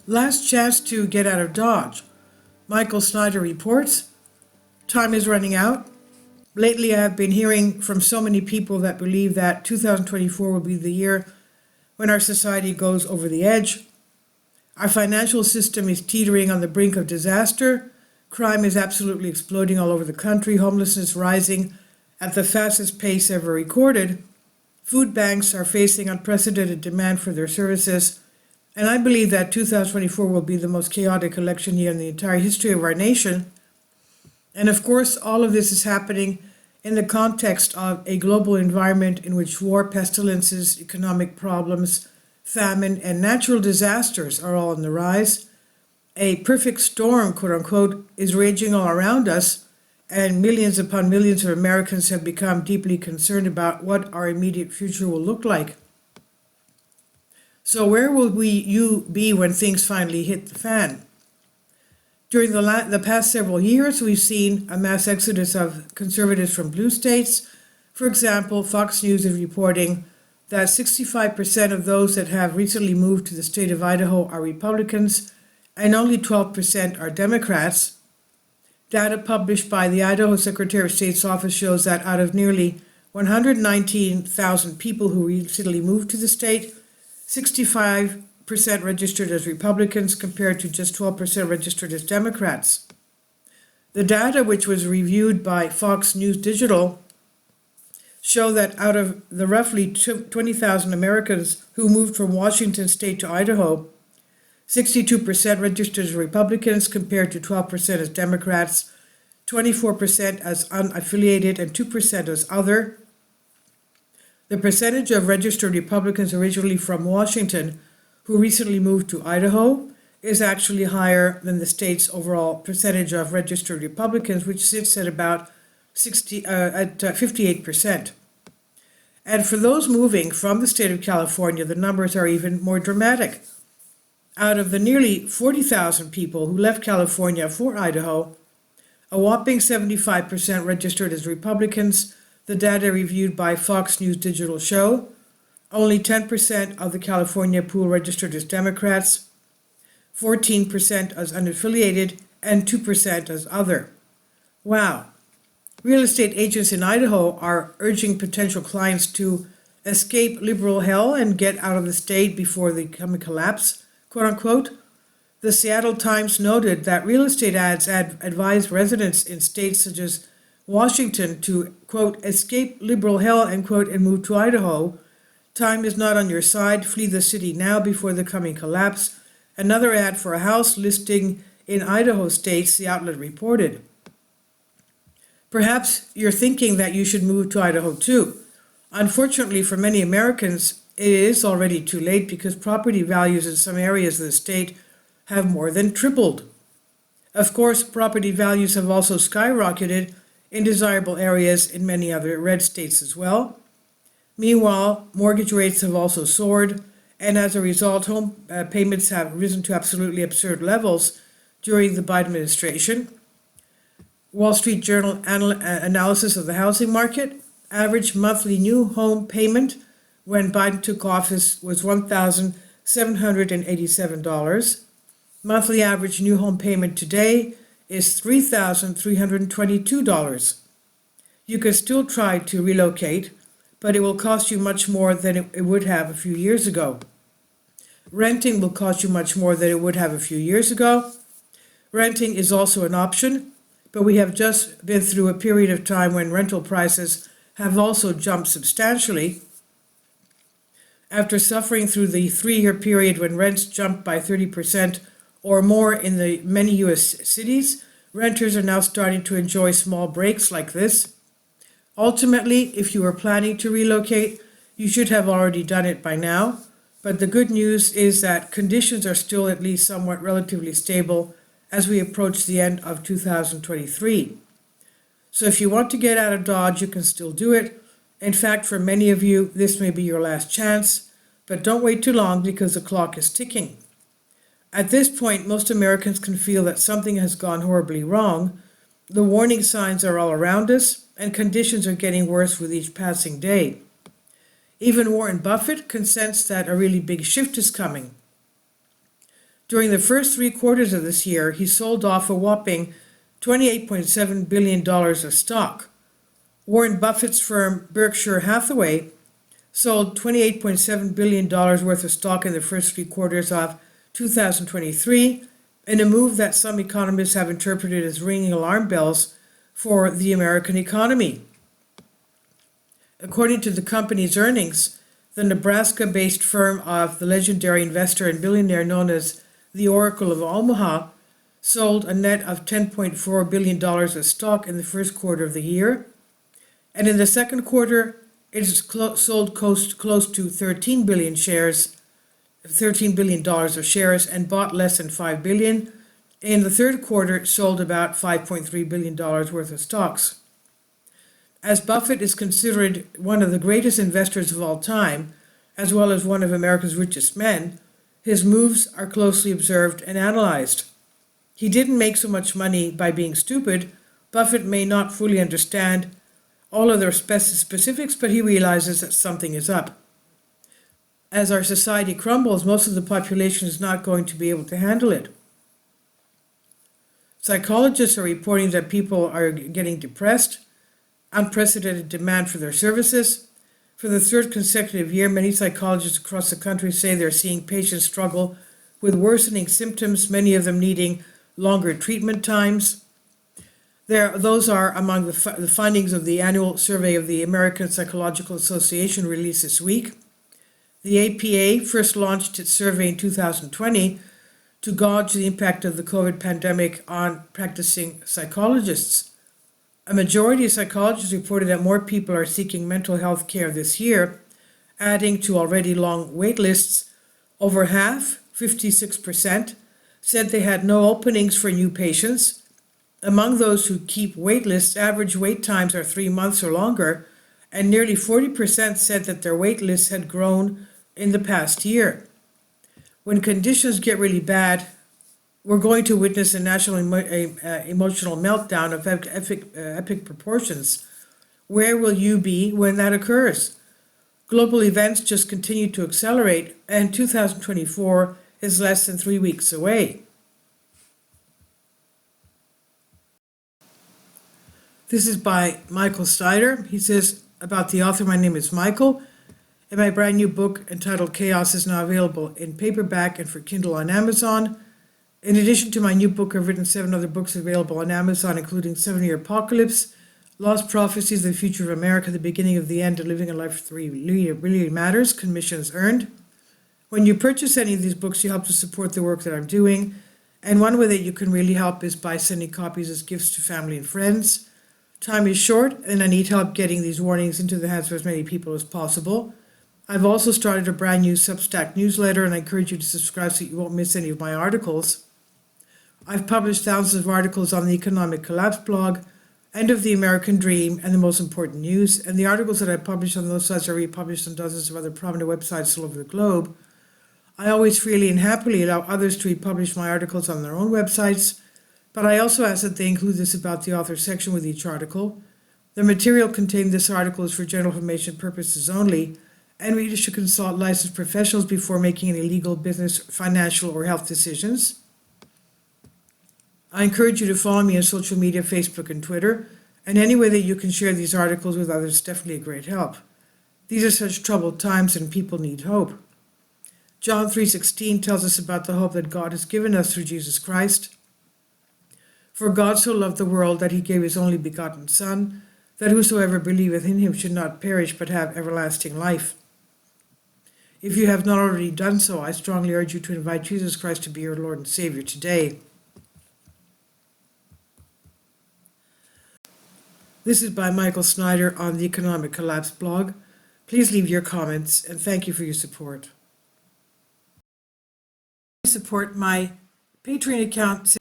Last chance to get out of Dodge. Michael Snyder reports, time is running out. Lately, I have been hearing from so many people that believe that 2024 will be the year when our society goes over the edge. Our financial system is teetering on the brink of disaster. Crime is absolutely exploding all over the country. Homelessness rising at the fastest pace ever recorded. Food banks are facing unprecedented demand for their services. And I believe that 2024 will be the most chaotic election year in the entire history of our nation. And of course, all of this is happening in the context of a global environment in which war, pestilences, economic problems, famine, and natural disasters are all on the rise. A perfect storm, quote unquote, is raging all around us, and millions upon millions of Americans have become deeply concerned about what our immediate future will look like. So where will you be when things finally hit the fan? During the past several years, we've seen a mass exodus of conservatives from blue states. For example, Fox News is reporting that 65% of those that have recently moved to the state of Idaho are Republicans, and only 12% are Democrats. Data published by the Idaho Secretary of State's office shows that out of nearly 119,000 people who recently moved to the state, 65% registered as Republicans compared to just 12% registered as Democrats. The data, which was reviewed by Fox News Digital, show that out of the roughly 20,000 Americans who moved from Washington state to Idaho, 62% registered as Republicans compared to 12% as Democrats, 24% as unaffiliated, and 2% as other. The percentage of registered Republicans originally from Washington who recently moved to Idaho is actually higher than the state's overall percentage of registered Republicans, which sits at about 58%. And for those moving from the state of California, the numbers are even more dramatic. Out of the nearly 40,000 people who left California for Idaho, a whopping 75% registered as Republicans. The data reviewed by Fox News Digital show only 10% of the California pool registered as Democrats, 14% as unaffiliated, and 2% as other. Wow. Real estate agents in Idaho are urging potential clients to escape liberal hell and get out of the state before they come and collapse, quote unquote. The Seattle Times noted that real estate ads advise residents in states such as Washington to, quote, escape liberal hell, end quote, and move to Idaho. Time is not on your side. Flee the city now before the coming collapse. Another ad for a house listing in Idaho states, the outlet reported. Perhaps you're thinking that you should move to Idaho too. Unfortunately, for many Americans, it is already too late because property values in some areas of the state have more than tripled. Of course, property values have also skyrocketed in desirable areas in many other red states as well. Meanwhile, mortgage rates have also soared, and as a result, home payments have risen to absolutely absurd levels during the Biden administration. Wall Street Journal analysis of the housing market, average monthly new home payment when Biden took office was $1,787. Monthly average new home payment today is $3,322. You can still try to relocate, but it will cost you much more than it would have a few years ago. Renting will cost you much more than it would have a few years ago. Renting is also an option, but we have just been through a period of time when rental prices have also jumped substantially. After suffering through the 3-year period when rents jumped by 30% or more in the many U.S. cities, renters are now starting to enjoy small breaks like this. Ultimately, if you are planning to relocate, you should have already done it by now. But the good news is that conditions are still at least somewhat relatively stable as we approach the end of 2023. So if you want to get out of Dodge, you can still do it. In fact, for many of you, this may be your last chance, but don't wait too long because the clock is ticking. At this point, most Americans can feel that something has gone horribly wrong. The warning signs are all around us, and conditions are getting worse with each passing day. Even Warren Buffett can sense that a really big shift is coming. During the first 3 quarters of this year, he sold off a whopping $28.7 billion of stock. Warren Buffett's firm Berkshire Hathaway sold $28.7 billion worth of stock in the first 3 quarters of 2023, in a move that some economists have interpreted as ringing alarm bells for the American economy. According to the company's earnings, the Nebraska-based firm of the legendary investor and billionaire known as the Oracle of Omaha sold a net of $10.4 billion of stock in the first quarter of the year, and in the second quarter, it has sold close to 13 billion shares, $13 billion of shares, and bought less than $5 billion. In the third quarter, it sold about $5.3 billion worth of stocks. As Buffett is considered one of the greatest investors of all time, as well as one of America's richest men, his moves are closely observed and analyzed. He didn't make so much money by being stupid. Buffett may not fully understand all of their specifics, but he realizes that something is up. As our society crumbles, most of the population is not going to be able to handle it. Psychologists are reporting that people are getting depressed, unprecedented demand for their services. For the third consecutive year, many psychologists across the country say they're seeing patients struggle with worsening symptoms, many of them needing longer treatment times. Those are among the findings of the annual survey of the American Psychological Association released this week. The APA first launched its survey in 2020 to gauge the impact of the COVID pandemic on practicing psychologists. A majority of psychologists reported that more people are seeking mental health care this year, adding to already long wait lists. Over half, 56%, said they had no openings for new patients. Among those who keep wait lists, average wait times are 3 months or longer, and nearly 40% said that their wait lists had grown in the past year. When conditions get really bad, we're going to witness a national emotional meltdown of epic proportions. Where will you be when that occurs? Global events just continue to accelerate, and 2024 is less than 3 weeks away. This is by Michael Snyder. He says about the author, "My name is Michael, and my brand new book entitled Chaos is now available in paperback and for Kindle on Amazon. In addition to my new book, I've written 7 other books available on Amazon, including 7-Year Apocalypse, Lost Prophecies, The Future of America, The Beginning of the End, and Living a Life that really matters, commissions earned. When you purchase any of these books, you help to support the work that I'm doing, and one way that you can really help is by sending copies as gifts to family and friends. Time is short, and I need help getting these warnings into the hands of as many people as possible. I've also started a brand new Substack newsletter, and I encourage you to subscribe so you won't miss any of my articles. I've published thousands of articles on the Economic Collapse blog, End of the American Dream, and The Most Important News, and the articles that I publish on those sites are republished on dozens of other prominent websites all over the globe. I always freely and happily allow others to republish my articles on their own websites, but I also ask that they include this about the author section with each article. The material contained in this article is for general information purposes only, and readers should consult licensed professionals before making any legal, business, financial, or health decisions. I encourage you to follow me on social media, Facebook and Twitter, and any way that you can share these articles with others is definitely a great help. These are such troubled times and people need hope. John 3:16 tells us about the hope that God has given us through Jesus Christ. For God so loved the world that he gave his only begotten Son, that whosoever believeth in him should not perish but have everlasting life. If you have not already done so, I strongly urge you to invite Jesus Christ to be your Lord and Savior today. This is by Michael Snyder on the Economic Collapse blog. Please leave your comments, and thank you for your support. Support my Patreon account.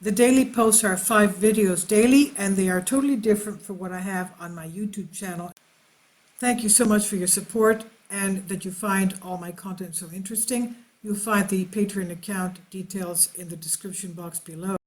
The daily posts are 5 videos daily, and they are totally different from what I have on my YouTube channel. Thank you so much for your support and that you find all my content so interesting. You'll find the Patreon account details in the description box below.